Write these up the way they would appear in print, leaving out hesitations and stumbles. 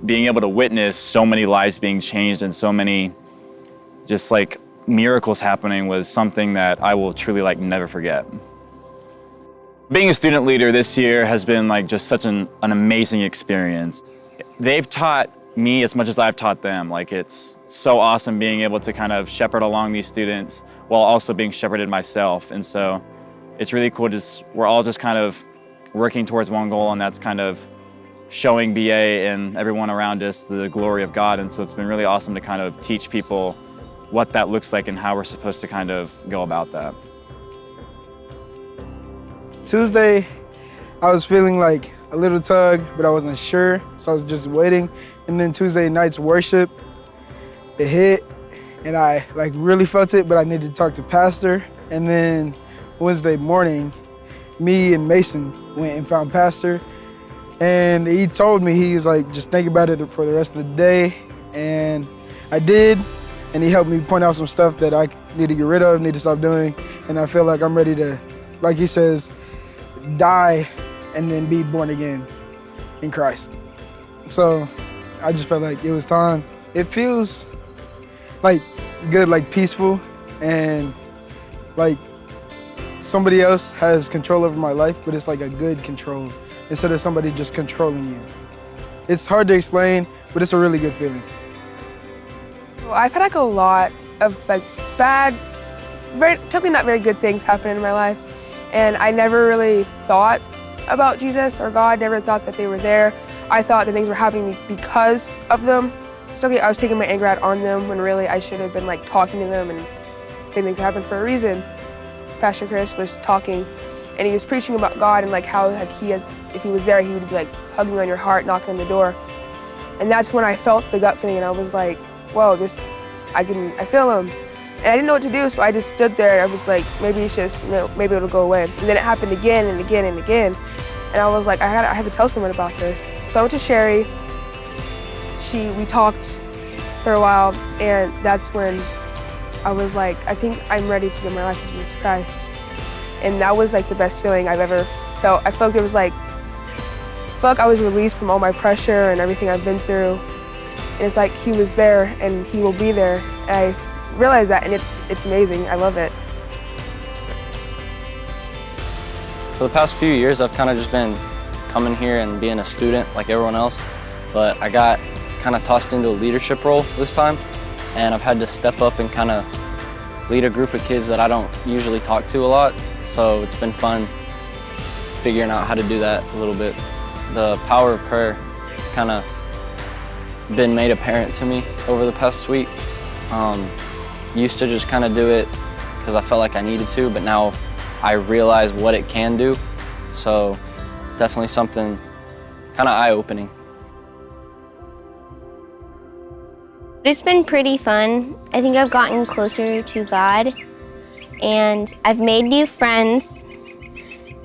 being able to witness so many lives being changed and so many just like miracles happening was something that I will truly like never forget. Being a student leader this year has been like just such an amazing experience. They've taught me as much as I've taught them. Like, it's so awesome being able to kind of shepherd along these students while also being shepherded myself. And so it's really cool. We're all just kind of working towards one goal, and that's kind of showing BA and everyone around us the glory of God. And so it's been really awesome to kind of teach people what that looks like and how we're supposed to kind of go about that. Tuesday, I was feeling like a little tug, but I wasn't sure, so I was just waiting. And then Tuesday night's worship, it hit, and I like really felt it, but I needed to talk to Pastor. And then Wednesday morning, me and Mason went and found Pastor, and he told me, he was like, just think about it for the rest of the day. And I did, and he helped me point out some stuff that I need to get rid of, need to stop doing. And I feel like I'm ready to, like he says, die and then be born again in Christ. So I just felt like it was time. It feels like good, like peaceful, and like somebody else has control over my life, but it's like a good control instead of somebody just controlling you. It's hard to explain, but it's a really good feeling. Well, I've had like a lot of like bad, totally not very good things happen in my life. And I never really thought about Jesus or God, never thought that they were there. I thought that things were happening to me because of them. So I was taking my anger out on them when really I should have been like talking to them and saying things happen for a reason. Pastor Chris was talking, and he was preaching about God and like how like if he was there, he would be like hugging on your heart, knocking on the door. And that's when I felt the gut feeling, and I was like, whoa, I feel him. And I didn't know what to do, so I just stood there, and I was like, maybe it's just, maybe it'll go away. And then it happened again and again and again. And I was like, I have to tell someone about this. So I went to Sherry. We talked for a while, and that's when I was like, I think I'm ready to give my life to Jesus Christ. And that was like the best feeling I've ever felt. I felt it was like, I was released from all my pressure and everything I've been through. And it's like he was there and he will be there. And I realized that, and it's amazing. I love it. For the past few years, I've kind of just been coming here and being a student like everyone else, but I got kind of tossed into a leadership role this time, and I've had to step up and kind of lead a group of kids that I don't usually talk to a lot, so it's been fun figuring out how to do that a little bit. The power of prayer has kind of been made apparent to me over the past week. Used to just kind of do it because I felt like I needed to, but now I realize what it can do. So definitely something kind of eye-opening. It's been pretty fun. I think I've gotten closer to God, and I've made new friends,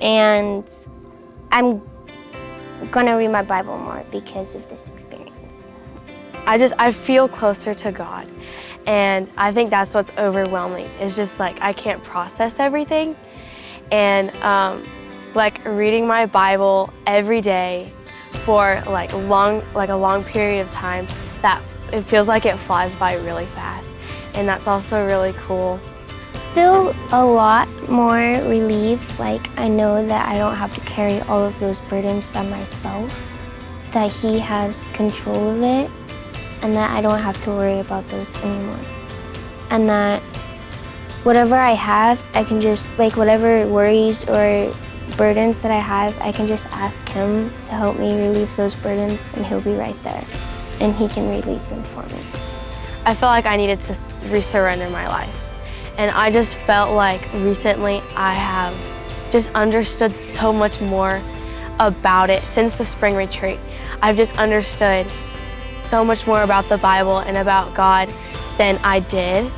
and I'm gonna read my Bible more because of this experience. I feel closer to God, and I think that's what's overwhelming. It's just like I can't process everything, and like reading my Bible every day for like a long period of time, that it feels like it flies by really fast, and that's also really cool. I feel a lot more relieved, like I know that I don't have to carry all of those burdens by myself, that He has control of it, and that I don't have to worry about those anymore. And that whatever I have, I can just, like whatever worries or burdens that I have, I can just ask Him to help me relieve those burdens, and He'll be right there, and He can relieve them for me. I felt like I needed to resurrender my life. And I just felt like recently I have just understood so much more about it. Since the spring retreat, I've just understood so much more about the Bible and about God than I did.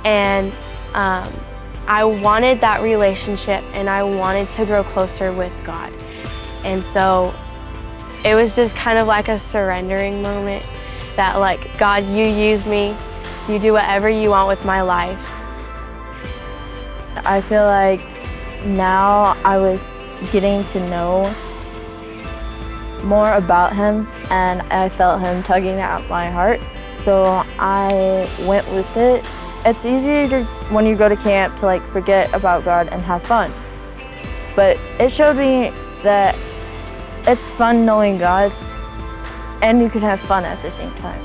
And I wanted that relationship, and I wanted to grow closer with God. And so it was just kind of like a surrendering moment that like, God, you use me, you do whatever you want with my life. I feel like now I was getting to know more about him, and I felt him tugging at my heart, so I went with it. It's easy when you go to camp to forget about God and have fun, but it showed me that it's fun knowing God and you can have fun at the same time.